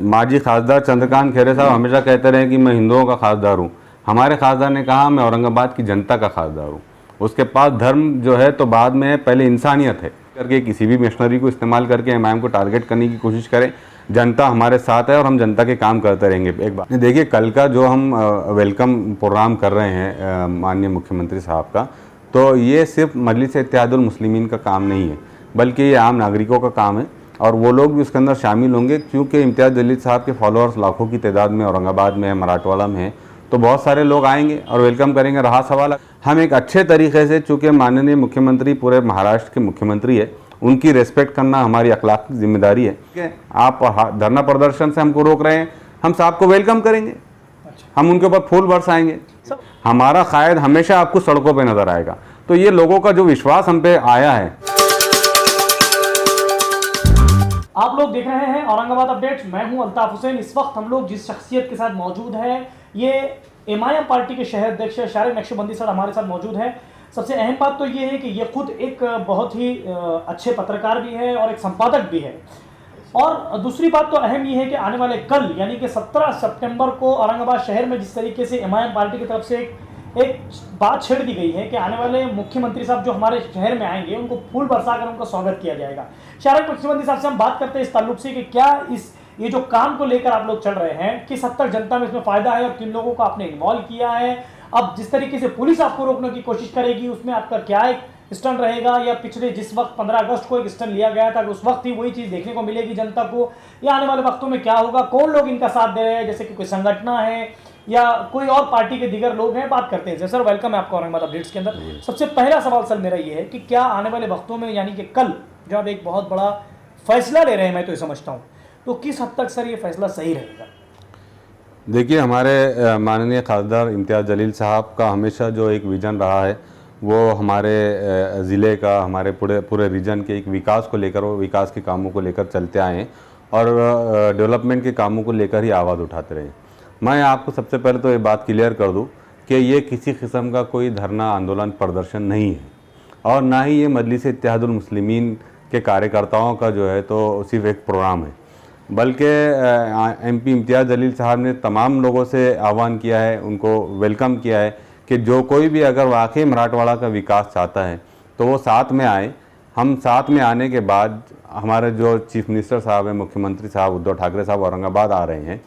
माजी खासदार चंद्रकांत खैरे साहब हमेशा कहते रहे कि मैं हिंदुओं का खासदार हूँ। हमारे खासदार ने कहा मैं औरंगाबाद की जनता का खासदार हूँ। उसके पास धर्म जो है तो बाद में, पहले इंसानियत है करके किसी भी मिशनरी को इस्तेमाल करके एमआईएम को टारगेट करने की कोशिश करें। जनता हमारे साथ है और हम जनता के काम करते रहेंगे। एक बात देखिए, कल का जो हम वेलकम प्रोग्राम कर रहे हैं माननीय मुख्यमंत्री साहब का, तो ये सिर्फ मजलिस इत्तेहादुल मुस्लिमीन का काम नहीं है, बल्कि ये आम नागरिकों का काम है और वो लोग भी उसके अंदर शामिल होंगे। क्योंकि इम्तियाज़ जलील साहब के फॉलोअर्स लाखों की तादाद में औरंगाबाद में है, मराठवाड़ा में है, तो बहुत सारे लोग आएंगे और वेलकम करेंगे। रहा सवाल, हम एक अच्छे तरीके से, चूँकि माननीय मुख्यमंत्री पूरे महाराष्ट्र के मुख्यमंत्री है, उनकी रेस्पेक्ट करना हमारी अखलाकी जिम्मेदारी है। ठीक है, आप धरना प्रदर्शन से हमको रोक रहे हैं, हम साहब को वेलकम करेंगे, हम उनके ऊपर फूल बरसाएंगे। हमारा कायद हमेशा आपको सड़कों पे नजर आएगा। तो ये लोगों का जो विश्वास हम पे आया है। आप लोग देख रहे हैं औरंगाबाद अपडेट्स, मैं हूं अल्ताफ हुसैन। इस वक्त हम लोग जिस शख्सियत के साथ मौजूद हैं, ये एमआईएम पार्टी के शहर अध्यक्ष शारिक नक्शबंदी सर हमारे साथ मौजूद हैं। सबसे अहम बात तो ये है कि ये खुद एक बहुत ही अच्छे पत्रकार भी है और एक संपादक भी है। और दूसरी बात तो अहम ये है कि आने वाले कल यानी कि 17 सितंबर को औरंगाबाद शहर में जिस तरीके से एमआईएम पार्टी की तरफ से एक बात छेड़ दी गई है कि आने वाले मुख्यमंत्री साहब जो हमारे शहर में आएंगे उनको फूल बरसाकर उनका स्वागत किया जाएगा। शारिक नक्शबंदी साहब से हम बात करते हैं इस ताल्लुक से कि क्या ये जो काम को लेकर आप लोग चल रहे हैं, किस हद तक जनता में इसमें फायदा है और किन लोगों को आपने इन्वॉल्व किया है। अब जिस तरीके से पुलिस आपको रोकने की कोशिश करेगी, उसमें आपका क्या एक स्टैंड रहेगा, या पिछले जिस वक्त 15 अगस्त को एक स्टैंड लिया गया था उस वक्त ही वही चीज देखने को मिलेगी जनता को, या आने वाले वक्तों में क्या होगा, कौन लोग इनका साथ दे रहे हैं, जैसे कि कोई संगठन है या कोई और पार्टी के दीगर लोग हैं। बात करते हैं सर, वेलकम है आपको औरंगाबाद अपडेट्स के अंदर। सबसे पहला सवाल सर मेरा ये है कि क्या आने वाले वक्तों में यानी कि कल जब एक बहुत बड़ा फैसला ले रहे हैं, मैं तो ये समझता हूँ, तो किस हद तक सर ये फैसला सही रहेगा? देखिए, हमारे माननीय खासदार इम्तियाज़ जलील साहब का हमेशा जो एक विज़न रहा है वो हमारे ज़िले का, हमारे पूरे रीजन के एक विकास को लेकर, वो विकास के कामों को लेकर चलते आए हैं और डेवलपमेंट के कामों को लेकर ही आवाज़ उठाते रहे। मैं आपको सबसे पहले तो ये बात क्लियर कर दूं कि ये किसी किस्म का कोई धरना, आंदोलन, प्रदर्शन नहीं है और ना ही ये मजलिस इत्तेहादुल मुस्लिमीन के कार्यकर्ताओं का जो है तो सिर्फ एक प्रोग्राम है, बल्कि एमपी इम्तियाज़ जलील साहब ने तमाम लोगों से आह्वान किया है, उनको वेलकम किया है कि जो कोई भी अगर वाकई मराठवाड़ा का विकास चाहता है तो वो साथ में आए। हम साथ में आने के बाद हमारे जो चीफ मिनिस्टर साहब हैं, मुख्यमंत्री साहब उद्धव ठाकरे साहब औरंगाबाद आ रहे हैं,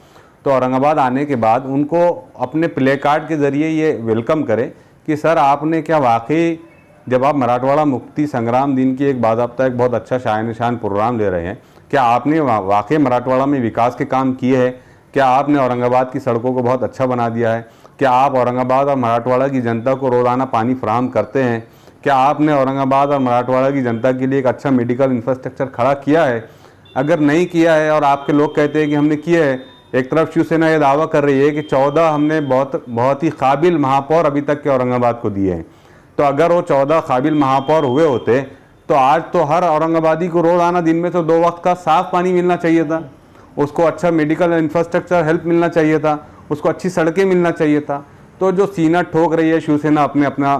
तो औरंगाबाद आने के बाद उनको अपने प्ले कार्ड के ज़रिए ये वेलकम करें कि सर आपने क्या वाकई, जब आप मराठवाड़ा मुक्ति संग्राम दिन की एक बाज़ाब्ता एक बहुत अच्छा शान निशान प्रोग्राम ले रहे हैं, क्या आपने वाकई मराठवाड़ा में विकास के काम किए हैं? क्या आपने औरंगाबाद की सड़कों को बहुत अच्छा बना दिया है? क्या आप औरंगाबाद और मराठवाड़ा की जनता को रोज़ाना पानी फराहम करते हैं? क्या आपने औरंगाबाद और मराठवाड़ा की जनता के लिए एक अच्छा मेडिकल इंफ्रास्ट्रक्चर खड़ा किया है? अगर नहीं किया है और आपके लोग कहते हैं कि हमने किया है, एक तरफ शिवसेना ये दावा कर रही है कि 14 हमने बहुत ही काबिल महापौर अभी तक के औरंगाबाद को दिए हैं, तो अगर वो 14 काबिल महापौर हुए होते तो आज तो हर औरंगाबादी को रोज़ाना दिन में तो 2 वक्त का साफ़ पानी मिलना चाहिए था, उसको अच्छा मेडिकल इंफ्रास्ट्रक्चर हेल्प मिलना चाहिए था, उसको अच्छी सड़कें मिलना चाहिए था। तो जो सीना ठोक रही है शिवसेना अपना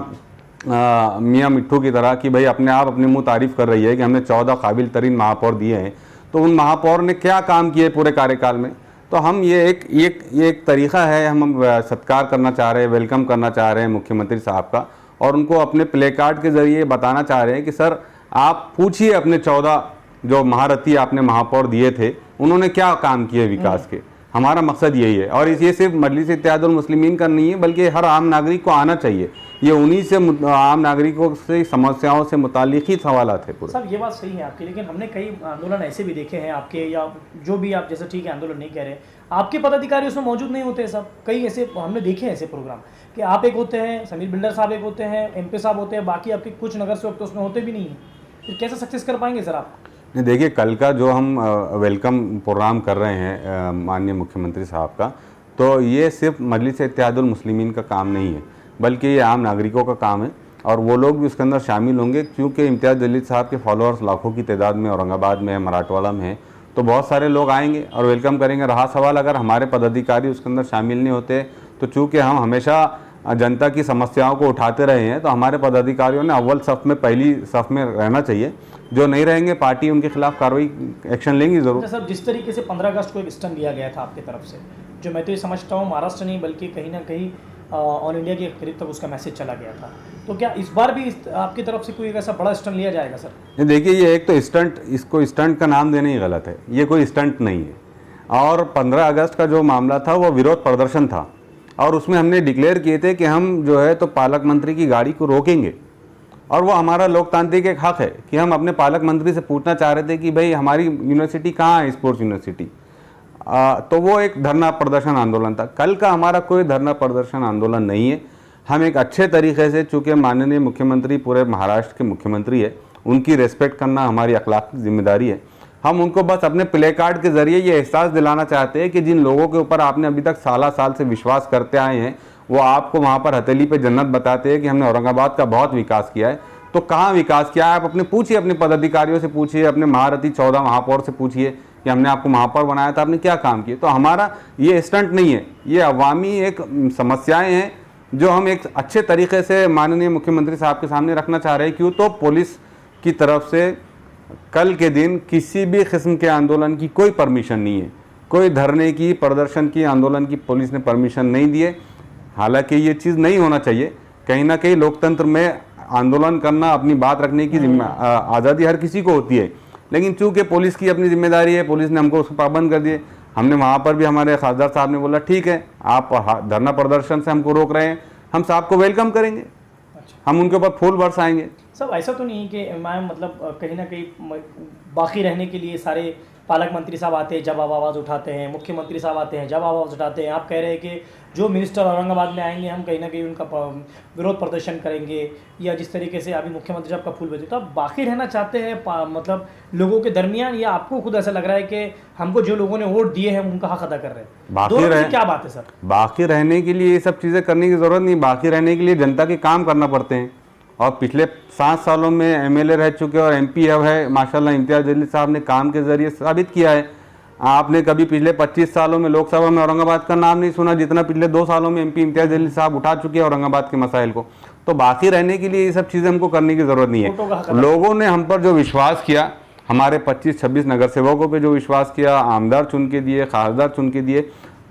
मियाँ मिट्ठू की तरह कि भाई अपने आप अपने मुंह तारीफ़ कर रही है कि हमने 14 काबिल तरीन महापौर दिए हैं, तो उन महापौर ने क्या काम किए पूरे कार्यकाल में? तो हम ये एक तरीक़ा है, हम सत्कार करना चाह रहे हैं, वेलकम करना चाह रहे हैं मुख्यमंत्री साहब का, और उनको अपने प्ले कार्ड के ज़रिए बताना चाह रहे हैं कि सर आप पूछिए अपने 14 जो महारथी आपने महापौर दिए थे, उन्होंने क्या काम किए विकास के। हमारा मकसद यही है और ये सिर्फ मजलिस इत्तेहादुल मुस्लिमीन का नहीं है, बल्कि हर आम नागरिक को आना चाहिए। ये उन्हीं से आम नागरिकों से समस्याओं से मुताल्लिक़ ही सवालात है पूरे। सर ये बात सही है आपकी, लेकिन हमने कई आंदोलन ऐसे भी देखे हैं आपके, या जो भी आप जैसे ठीक है आंदोलन नहीं कह रहे, आपके पदाधिकारी उसमें मौजूद नहीं होते सब। कई ऐसे हमने देखे हैं ऐसे प्रोग्राम कि आप एक होते हैं, समीर बिल्डर साहब एक होते हैं, MP साहब होते हैं, बाकी आपके कुछ नगर सेवक तो उसमें होते भी नहीं हैं। फिर कैसे सक्सेस कर पाएंगे सर आप? नहीं, देखिए, कल का जो हम वेलकम प्रोग्राम कर रहे हैं माननीय मुख्यमंत्री साहब का, तो ये सिर्फ मजलिस इत्तेहादुल मुस्लिमीन का काम नहीं है, बल्कि ये आम नागरिकों का काम है और वो लोग भी उसके अंदर शामिल होंगे। क्योंकि इम्तियाज़ जलील साहब के फॉलोअर्स लाखों की तादाद में औरंगाबाद में है, मराठवाड़ा में है, तो बहुत सारे लोग आएंगे और वेलकम करेंगे। रहा सवाल अगर हमारे पदाधिकारी उसके अंदर शामिल नहीं होते, तो चूँकि हम हमेशा जनता की समस्याओं को उठाते रहे हैं, तो हमारे पदाधिकारियों ने अव्वल सफ में, पहली सफ में रहना चाहिए। जो नहीं रहेंगे पार्टी उनके खिलाफ कार्रवाई, एक्शन लेंगी ज़रूर। सर, जिस तरीके से 15 अगस्त को एक स्टैंड लिया गया था आपकी तरफ से, जो मैं तो ये समझता हूँ महाराष्ट्र नहीं बल्कि कहीं ना कहीं ऑल इंडिया के करीब तक उसका मैसेज चला गया था, तो क्या इस बार भी आपकी तरफ से कोई एक ऐसा बड़ा स्टैंड लिया जाएगा सर? देखिए, ये एक तो स्टंट, इसको स्टंट का नाम देना ही गलत है, ये कोई स्टंट नहीं है। और 15 अगस्त का जो मामला था वो विरोध प्रदर्शन था, और उसमें हमने डिक्लेयर किए थे कि हम जो है तो पालक मंत्री की गाड़ी को रोकेंगे, और वो हमारा लोकतांत्रिक एक हक है कि हम अपने पालक मंत्री से पूछना चाह रहे थे कि भाई हमारी यूनिवर्सिटी कहाँ है, स्पोर्ट्स यूनिवर्सिटी। तो वो एक धरना प्रदर्शन आंदोलन था। कल का हमारा कोई धरना प्रदर्शन आंदोलन नहीं है। हम एक अच्छे तरीके से, चूँकि माननीय मुख्यमंत्री पूरे महाराष्ट्र के मुख्यमंत्री है, उनकी रेस्पेक्ट करना हमारी अखलाकी जिम्मेदारी है। हम उनको बस अपने प्ले कार्ड के जरिए ये एहसास दिलाना चाहते हैं कि जिन लोगों के ऊपर आपने अभी तक साल से विश्वास करते आए हैं, वो आपको वहाँ पर हथेली पे जन्नत बताते हैं कि हमने औरंगाबाद का बहुत विकास किया है। तो कहाँ विकास किया है आप अपने पूछिए, अपने पदाधिकारियों से पूछिए, अपने महारथी 14 महापौर से पूछिए कि हमने आपको महापौर बनाया था, आपने क्या काम किए। तो हमारा ये स्टंट नहीं है, ये अवामी एक समस्याएं हैं जो हम एक अच्छे तरीके से माननीय मुख्यमंत्री साहब के सामने रखना चाह रहे हैं। क्यों? तो पुलिस की तरफ से कल के दिन किसी भी किस्म के आंदोलन की कोई परमिशन नहीं है, कोई धरने की, प्रदर्शन की, आंदोलन की पुलिस ने परमिशन नहीं दी है। हालांकि ये चीज़ नहीं होना चाहिए, कहीं ना कहीं लोकतंत्र में आंदोलन करना, अपनी बात रखने की आज़ादी हर किसी को होती है, लेकिन चूँकि पुलिस की अपनी जिम्मेदारी है, पुलिस ने हमको उसको पाबंद कर दिए। हमने वहाँ पर भी, हमारे खासदार साहब ने बोला ठीक है, आप धरना प्रदर्शन से हमको रोक रहे हैं, हम साहब को वेलकम करेंगे, हम उनके ऊपर फूल बरसाएंगे। सब ऐसा तो नहीं है कि मैं मतलब कहीं ना कहीं बाकी रहने के लिए सारे पालक मंत्री साहब आते हैं जब आवाज़ उठाते हैं, मुख्यमंत्री साहब आते हैं जब आवाज़ उठाते हैं, आप कह रहे हैं कि जो मिनिस्टर औरंगाबाद में आएंगे हम कहीं ना कहीं उनका विरोध प्रदर्शन करेंगे, या जिस तरीके से अभी मुख्यमंत्री साहब का फूल भेजे, तो आप बाकी रहना चाहते हैं मतलब लोगों के दरमियान, या आपको खुद ऐसा लग रहा है कि हमको जो लोगों ने वोट दिए हैं उनका हक अदा कर रहे हैं? बाकी क्या बात है सर? बाकी रहने के लिए ये सब चीज़ें करने की ज़रूरत नहीं। बाकी रहने के लिए जनता के काम करना पड़ते हैं, और पिछले 7 सालों में एमएलए रह चुके और एमपी अब है माशाल्लाह, इम्तियाज़ जलील साहब ने काम के ज़रिए साबित किया है। आपने कभी पिछले 25 सालों में लोकसभा में औरंगाबाद का नाम नहीं सुना जितना पिछले 2 सालों में एमपी इम्तियाज़ जलील साहब उठा चुके हैं औरंगाबाद के मसाइल को। तो बाकी रहने के लिए ये सब चीज़ें हमको करने की ज़रूरत नहीं है। लोगों ने हम पर जो विश्वास किया, हमारे 25-26 नगर सेवकों पर जो विश्वास किया, आमदार चुन के दिए, खासदार चुन के दिए,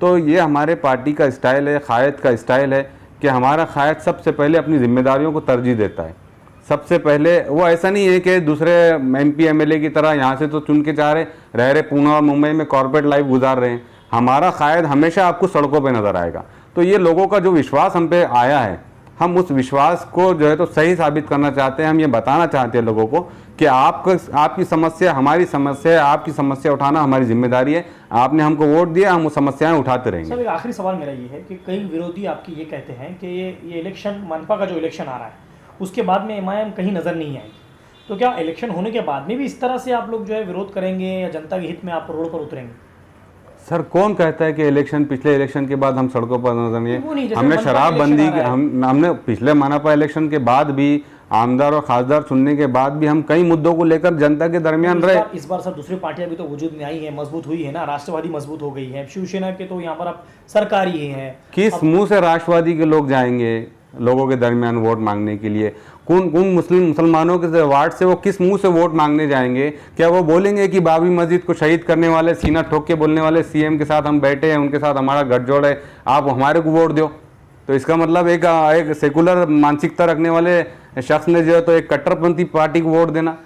तो ये हमारे पार्टी का स्टाइल है, कायद का स्टाइल है कि हमारा कायद सबसे पहले अपनी जिम्मेदारियों को तरजीह देता है। सबसे पहले वो ऐसा नहीं है कि दूसरे एमपी एमएलए की तरह यहाँ से तो चुन के जा रहे पुणे और मुंबई में कॉर्पोरेट लाइफ गुजार रहे हैं। हमारा कायद हमेशा आपको सड़कों पे नज़र आएगा। तो ये लोगों का जो विश्वास हम पे आया है, हम उस विश्वास को जो है तो सही साबित करना चाहते हैं। हम ये बताना चाहते हैं लोगों को कि आपकी समस्या हमारी समस्या है, आपकी समस्या उठाना हमारी जिम्मेदारी है। आपने हमको वोट दिया, हम वो समस्याएं उठाते रहेंगे। सर, एक आखिरी सवाल मेरा ये है कि कई विरोधी आपकी ये कहते हैं कि ये इलेक्शन, मनपा का जो इलेक्शन आ रहा है उसके बाद में एमआईएम कहीं नज़र नहीं आएगी, तो क्या इलेक्शन होने के बाद में भी इस तरह से आप लोग जो है विरोध करेंगे, या जनता के हित में आप रोड पर उतरेंगे? सर, कौन कहता है कि पिछले इलेक्शन के बाद हम सड़कों पर नजर नहीं है? हमने शराबबंदी, हमने पिछले मनपा इलेक्शन के बाद भी, आमदार और खासदार चुनने के बाद भी हम कई मुद्दों को लेकर जनता के दरमियान रहे। इस बार सर दूसरी पार्टियां भी तो वजूद में आई है, मजबूत हुई है ना, राष्ट्रवादी मजबूत हो गई है, शिवसेना के तो यहाँ पर आप सरकार ही हैं। किस मुंह से राष्ट्रवादी के लोग जाएंगे लोगों के दरमियान वोट मांगने के लिए? कौन मुसलमानों के वार्ड से वो किस मुंह से वोट मांगने जाएंगे? क्या वो बोलेंगे कि बाबरी मस्जिद को शहीद करने वाले, सीना ठोक के बोलने वाले सीएम के साथ हम बैठे हैं, उनके साथ हमारा गठजोड़ है, आप हमारे को वोट दो? तो इसका मतलब एक सेकुलर मानसिकता रखने वाले शख्स ने जो है तो एक कट्टरपंथी पार्टी को वोट देना।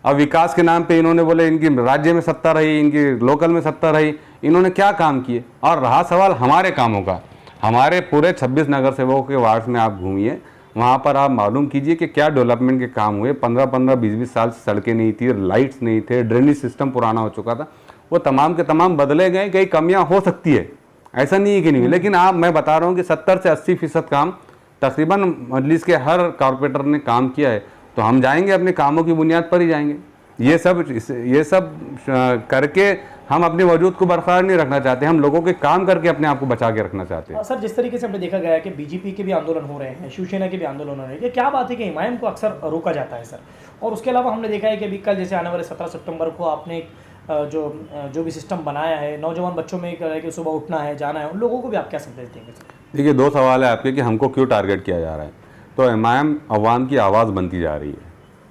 अब विकास के नाम पे इन्होंने बोले इनकी राज्य में सत्ता रही, इनकी लोकल में सत्ता रही, इन्होंने क्या काम किए? और रहा सवाल हमारे कामों का, हमारे पूरे 26 नगर सेवकों के वार्ड में आप घूमिए, वहाँ पर आप मालूम कीजिए कि क्या डेवलपमेंट के काम हुए। 15-15, 20-20 साल से सड़कें नहीं थी, लाइट्स नहीं थे, ड्रेनेज सिस्टम पुराना हो चुका था, वो तमाम के तमाम बदले गए। कई कमियाँ हो सकती है, ऐसा नहीं है कि नहीं, लेकिन मैं बता रहा हूँ कि 70 से 80% काम तकरीबन मजलिस के हर कॉरपोरेटर ने काम किया है। तो हम जाएंगे, अपने कामों की बुनियाद पर ही जाएंगे। ये सब करके हम अपने वजूद को बरकरार नहीं रखना चाहते, हम लोगों के काम करके अपने आप को बचा के रखना चाहते हैं। सर, जिस तरीके से हमने देखा गया है कि बीजेपी के भी आंदोलन हो रहे हैं, शिवसेना के भी आंदोलन हो रहे हैं, ये क्या बात है कि एमआईएम को अक्सर रोका जाता है सर? और उसके अलावा हमने देखा है कि अभी कल जैसे आने वाले 17 सितंबर को आपने जो भी सिस्टम बनाया है, नौजवान बच्चों में कि सुबह उठना है, जाना है, उन लोगों को भी आप क्या संदेश देंगे सर? देखिए, दो सवाल है आपके कि हमको क्यों टारगेट किया जा रहा है। तो एमआईएम अवाम की आवाज़ बनती जा रही है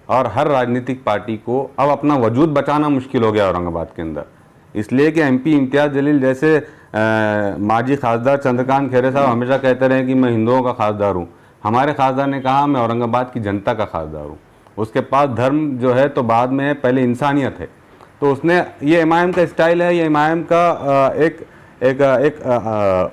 और हर राजनीतिक पार्टी को अब अपना वजूद बचाना मुश्किल हो गया औरंगाबाद के अंदर, इसलिए कि एमपी इम्तियाज़ जलील जैसे माजी खासदार चंद्रकांत खैरे साहब हमेशा कहते रहे कि मैं हिंदुओं का खासदार हूँ। हमारे खासदार ने कहा मैं औरंगाबाद की जनता का खासदार हूँ। उसके पास धर्म जो है तो बाद में है, पहले इंसानियत है। तो उसने, ये एमआईएम का स्टाइल है, ये एमआईएम का एक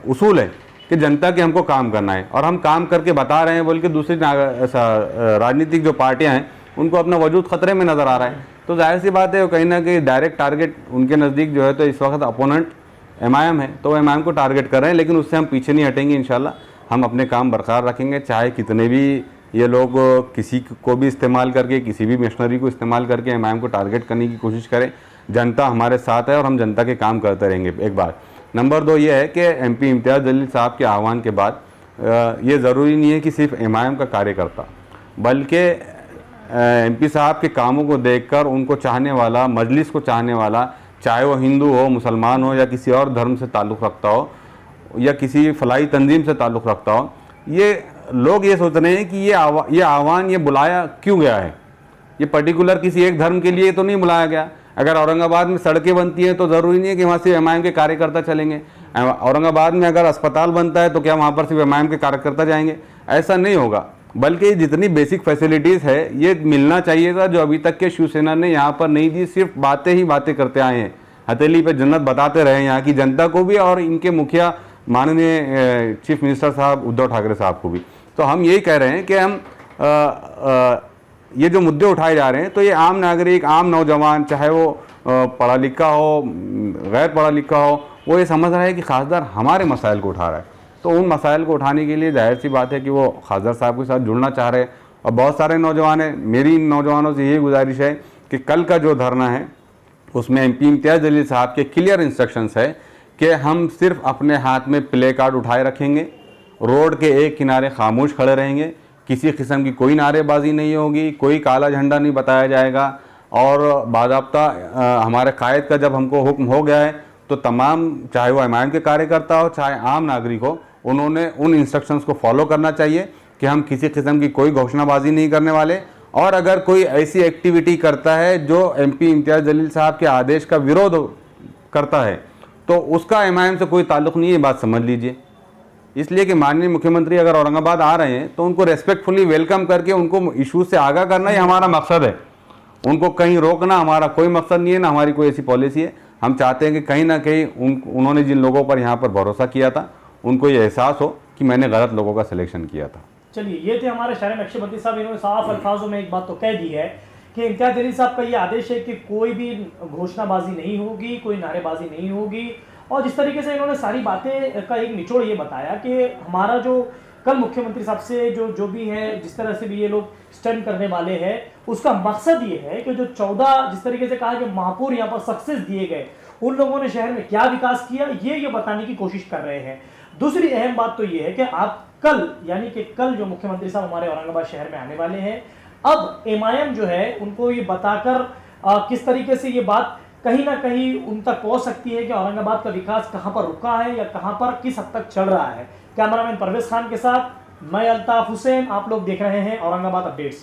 उसूल है कि जनता के हमको काम करना है और हम काम करके बता रहे हैं बोल के दूसरी राजनीतिक जो पार्टियां हैं उनको अपना वजूद खतरे में नज़र आ रहा है। तो जाहिर सी बात है कहीं ना कहीं डायरेक्ट टारगेट उनके नज़दीक जो है तो इस वक्त अपोनेंट एमआईएम है, तो एमआईएम को टारगेट कर रहे हैं। लेकिन उससे हम पीछे नहीं हटेंगे, इंशाल्लाह हम अपने काम बरकरार रखेंगे, चाहे कितने भी ये लोग किसी को भी इस्तेमाल करके, किसी भी मशीनरी को इस्तेमाल करके एमआईएम को टारगेट करने की कोशिश करें। जनता हमारे साथ है और हम जनता के काम करते रहेंगे, एक बात। नंबर दो ये है कि एमपी इम्तियाज़ जलील साहब के आह्वान के बाद ये ज़रूरी नहीं है कि सिर्फ एमआईएम का कार्यकर्ता, बल्कि एमपी साहब के कामों को देखकर उनको चाहने वाला, मजलिस को चाहने वाला, चाहे वो हिंदू हो, मुसलमान हो या किसी और धर्म से ताल्लुक़ रखता हो या किसी फलाई तंजीम से ताल्लुक़ रखता हो, ये लोग ये सोच रहे हैं कि ये आह्वान, ये बुलाया क्यों गया है। ये पर्टिकुलर किसी एक धर्म के लिए तो नहीं बुलाया गया। अगर औरंगाबाद में सड़कें बनती हैं तो ज़रूरी नहीं है कि वहाँ सिर्फ एमआईएम के कार्यकर्ता चलेंगे। औरंगाबाद में अगर अस्पताल बनता है तो क्या वहाँ पर सिर्फ एमआईएम के कार्यकर्ता जाएंगे? ऐसा नहीं होगा, बल्कि जितनी बेसिक फैसिलिटीज़ है ये मिलना चाहिए था, जो अभी तक के शिवसेना ने यहाँ पर नहीं दी। सिर्फ बातें ही बातें करते आए हैं, हथेली पे जन्नत बताते रहे यहाँ की जनता को भी और इनके मुखिया माननीय चीफ मिनिस्टर साहब उद्धव ठाकरे साहब को भी। तो हम यही कह रहे हैं कि हम ये जो मुद्दे उठाए जा रहे हैं तो ये आम नागरिक, आम नौजवान, चाहे वो पढ़ा लिखा हो, गैर पढ़ा लिखा हो, वो ये समझ रहा है कि खासदार हमारे मसाइल को उठा रहा है। तो उन मसाइल को उठाने के लिए जाहिर सी बात है कि वो खासदार साहब के साथ जुड़ना चाह रहे हैं और बहुत सारे नौजवान हैं। मेरी इन नौजवानों से यही गुजारिश है कि कल का जो धरना है उसमें एमपी इम्तियाज़ जलील साहब के क्लियर इंस्ट्रक्शंस है कि हम सिर्फ अपने हाथ में प्ले कार्ड उठाए रखेंगे, रोड के एक किनारे खामोश खड़े रहेंगे, किसी किस्म की कोई नारेबाजी नहीं होगी, कोई काला झंडा नहीं बताया जाएगा। और बाज़ाब्ता हमारे कायद का जब हमको हुक्म हो गया है तो तमाम, चाहे वो एमआईएम के कार्यकर्ता हो, चाहे आम नागरिक हो, उन्होंने उन इंस्ट्रक्शंस को फॉलो करना चाहिए कि हम किसी किस्म की कोई घोषणाबाजी नहीं करने वाले। और अगर कोई ऐसी एक्टिविटी करता है जो एमपी इम्तियाज़ जलील साहब के आदेश का विरोध करता है तो उसका एमआईएम से कोई ताल्लुक़ नहीं है, बात समझ लीजिए। इसलिए कि माननीय मुख्यमंत्री अगर औरंगाबाद आ रहे हैं तो उनको रेस्पेक्टफुली वेलकम करके उनको इशूज़ से आगाह करना ही हमारा मकसद है। उनको कहीं रोकना हमारा कोई मकसद नहीं है, ना हमारी कोई ऐसी पॉलिसी है। हम चाहते हैं कि कहीं ना कहीं उन्होंने जिन लोगों पर यहाँ पर भरोसा किया था उनको ये एहसास हो कि मैंने गलत लोगों का सिलेक्शन किया था। चलिए, ये थे हमारे शायर नक्शबंदी साहब। इन्होंने साफ अल्फाजों में एक बात तो कह दी है कि इम्तियाज़ जलील साहब का ये आदेश है कि कोई भी घोषणाबाजी नहीं होगी, कोई नारेबाजी नहीं होगी। और जिस तरीके से इन्होंने सारी बातें का एक निचोड़ ये बताया कि हमारा जो कल मुख्यमंत्री साहब से जो भी है, जिस तरह से भी ये लोग स्टंट करने वाले हैं, उसका मकसद ये है कि जो 14 जिस तरीके से कहा कि महापौर यहाँ पर सक्सेस दिए गए, उन लोगों ने शहर में क्या विकास किया ये बताने की कोशिश कर रहे हैं। दूसरी अहम बात तो ये है कि आप कल, यानी कि कल जो मुख्यमंत्री साहब हमारे औरंगाबाद शहर में आने वाले हैं, अब एमआईएम जो है उनको ये बताकर किस तरीके से ये बात कहीं ना कहीं उन तक पहुंच सकती है कि औरंगाबाद का विकास कहां पर रुका है या कहां पर किस हद तक चल रहा है। कैमरामैन परवेज खान के साथ मैं अल्ताफ हुसैन, आप लोग देख रहे हैं औरंगाबाद अपडेट्स।